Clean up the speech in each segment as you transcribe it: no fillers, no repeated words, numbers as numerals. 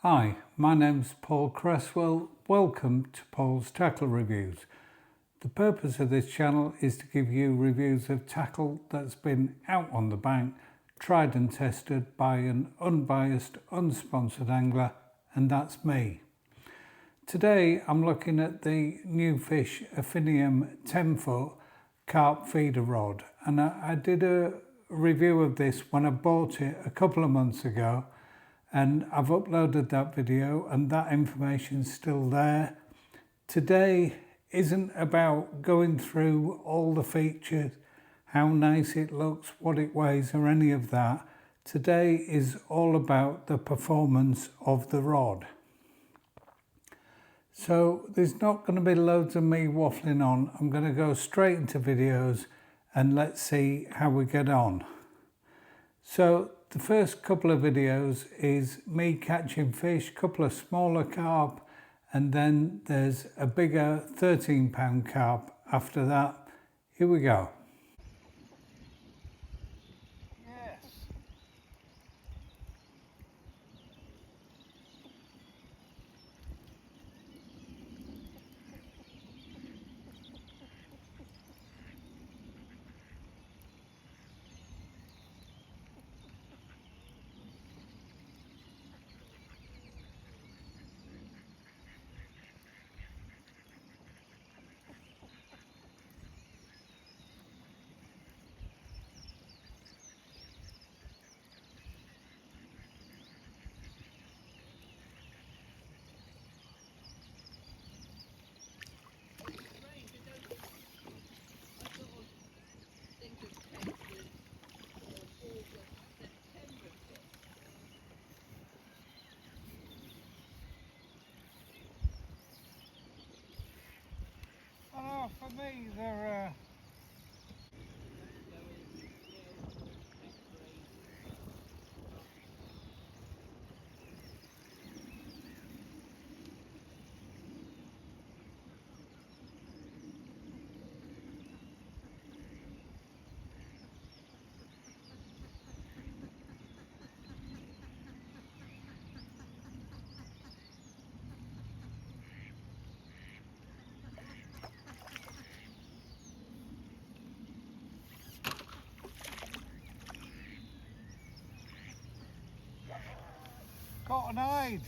Hi, my name's Paul Cresswell. Welcome to Paul's Tackle Reviews. The purpose of this channel is to give you reviews of tackle that's been out on the bank, tried and tested by an unbiased, unsponsored angler, and that's me. Today I'm looking at the Nufish Affinium 10-foot carp feeder rod, and I did a review of this when I bought it a couple of months ago, and I've uploaded that video and that information's still there. Today isn't about going through all the features, how nice it looks, what it weighs or any of that. Today is all about the performance of the rod. So there's not going to be loads of me waffling on. I'm going to go straight into videos and let's see how we get on. So the first couple of videos is me catching fish, a couple of smaller carp, and then there's a bigger 13-pound carp after that. Here we go. Oh, for me, they're cotton-eyed.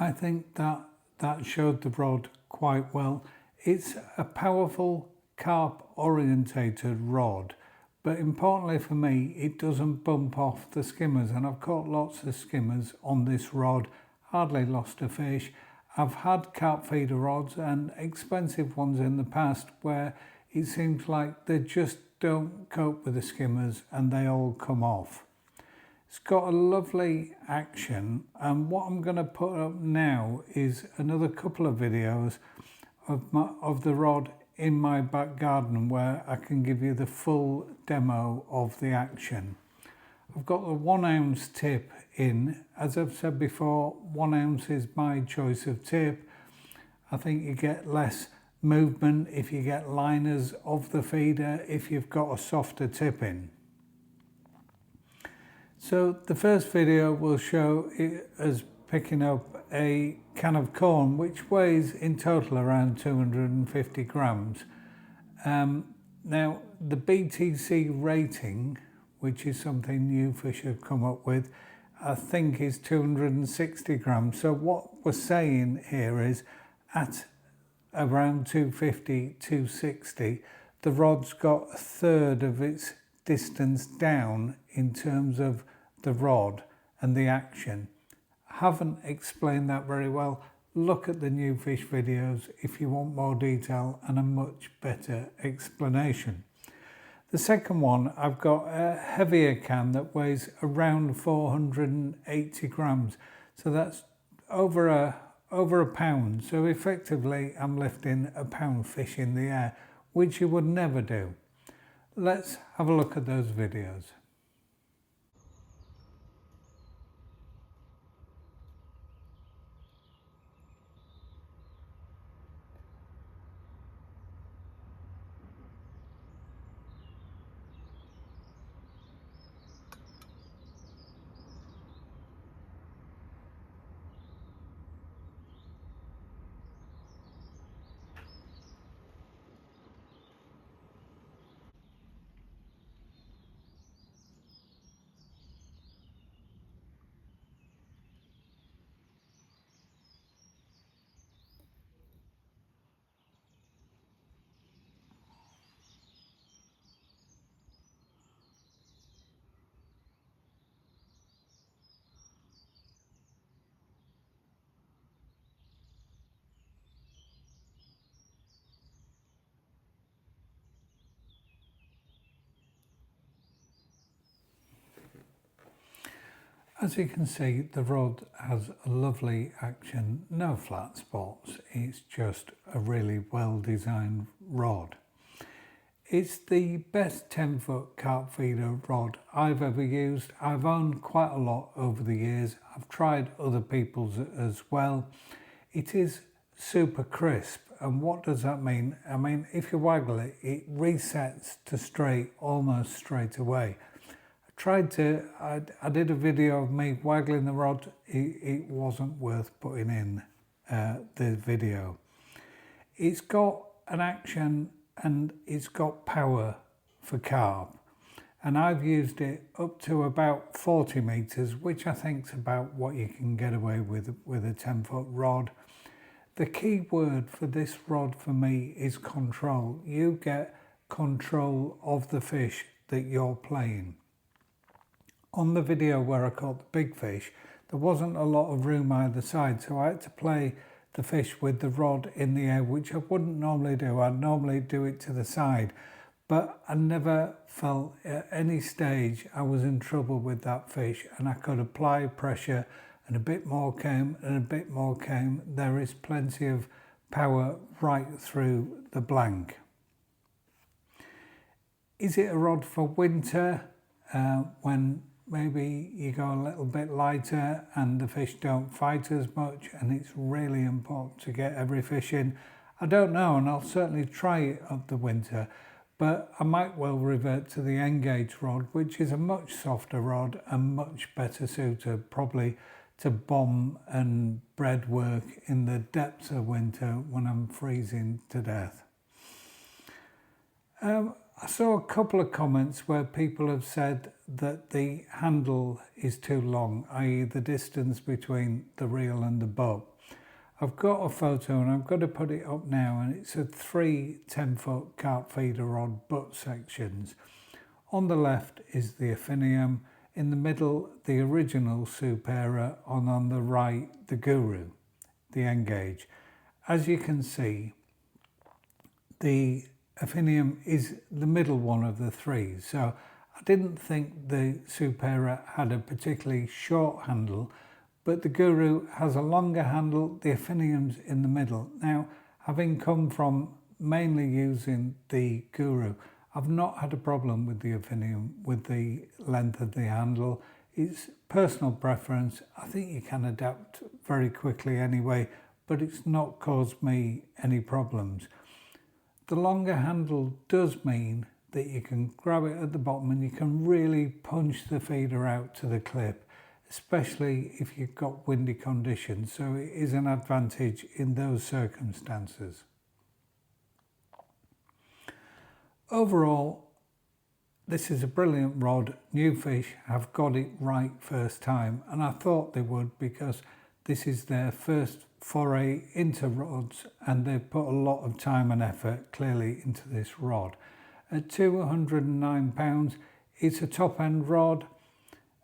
I think that showed the rod quite well. It's a powerful carp orientated rod, but importantly for me, it doesn't bump off the skimmers, and I've caught lots of skimmers on this rod, hardly lost a fish. I've had carp feeder rods and expensive ones in the past where it seems like they just don't cope with the skimmers and they all come off. It's got a lovely action, and what I'm going to put up now is another couple of videos of the rod in my back garden where I can give you the full demo of the action. I've got the 1 ounce tip in. As I've said before, 1 ounce is my choice of tip. I think you get less movement if you get liners of the feeder if you've got a softer tip in. So the first video will show it as picking up a can of corn, which weighs in total around 250 grams. Now the BTC rating, which is something Nufish have come up with, I think is 260 grams. So what we're saying here is at around 250, 260, the rod's got a third of its distance down in terms of the rod and the action. Haven't explained that very well. Look at the Nufish videos if you want more detail and a much better explanation. The second one, I've got a heavier can that weighs around 480 grams. So that's over a pound. So effectively I'm lifting a pound fish in the air, which you would never do. Let's have a look at those videos. As you can see, the rod has a lovely action, no flat spots. It's just a really well designed rod. It's the best 10-foot carp feeder rod I've ever used. I've owned quite a lot over the years. I've tried other people's as well. It is super crisp. And what does that mean? I mean, if you waggle it, it resets to straight almost straight away. I did a video of me waggling the rod. It wasn't worth putting in the video. It's got an action and it's got power for carp. And I've used it up to about 40 meters, which I think is about what you can get away with a 10-foot rod. The key word for this rod for me is control. You get control of the fish that you're playing. On the video where I caught the big fish, there wasn't a lot of room either side, so I had to play the fish with the rod in the air, which I wouldn't normally do. I'd normally do it to the side, but I never felt at any stage I was in trouble with that fish, and I could apply pressure and a bit more came and a bit more came. There is plenty of power right through the blank. Is it a rod for winter when maybe you go a little bit lighter and the fish don't fight as much and it's really important to get every fish in? I don't know, and I'll certainly try it up the winter, but I might well revert to the N-gauge rod, which is a much softer rod and much better suited probably to bomb and bread work in the depths of winter when I'm freezing to death. I saw a couple of comments where people have said that the handle is too long, i.e. the distance between the reel and the butt. I've got a photo and I'm going to put it up now, and it's of three 10-foot carp feeder rod butt sections. On the left is the Affinium, in the middle the original Supera, and on the right the Guru, the N-gauge. As you can see, the Affinium is the middle one of the three, so I didn't think the Supera had a particularly short handle, but the Guru has a longer handle. The Affinium's in the middle. Now, having come from mainly using the Guru, I've not had a problem with the Affinium with the length of the handle. It's personal preference. I think you can adapt very quickly anyway, but it's not caused me any problems. The longer handle does mean that you can grab it at the bottom and you can really punch the feeder out to the clip, especially if you've got windy conditions. So it is an advantage in those circumstances. Overall, this is a brilliant rod. Nufish have got it right first time, and I thought they would because this is their first foray into rods and they've put a lot of time and effort clearly into this rod. At £209, it's a top-end rod.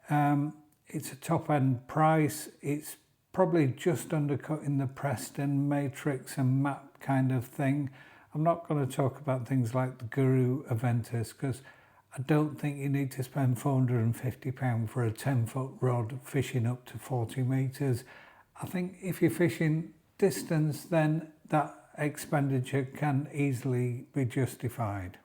It's a top-end price. It's probably just undercutting the Preston matrix and map kind of thing. I'm not going to talk about things like the Guru Aventus because I don't think you need to spend £450 for a 10-foot rod fishing up to 40 metres. I think if you're fishing distance, then that expenditure can easily be justified.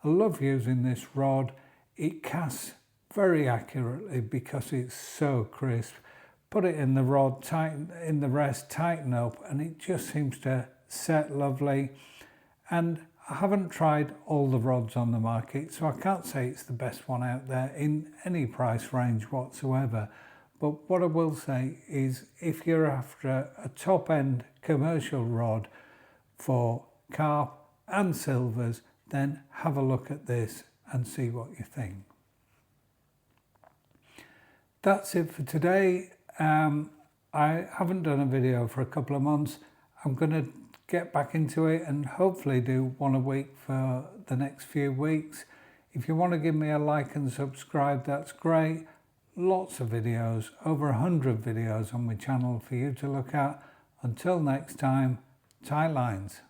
I love using this rod. It casts very accurately because it's so crisp. Put it in the rod, tighten in the rest, tighten up, and it just seems to set lovely. And I haven't tried all the rods on the market, so I can't say it's the best one out there in any price range whatsoever. But what I will say is if you're after a top-end commercial rod for carp and silvers, then have a look at this and see what you think. That's it for today. I haven't done a video for a couple of months. I'm going to get back into it and hopefully do one a week for the next few weeks. If you want to give me a like and subscribe, that's great. Lots of videos, over 100 videos on my channel for you to look at. Until next time, tie lines.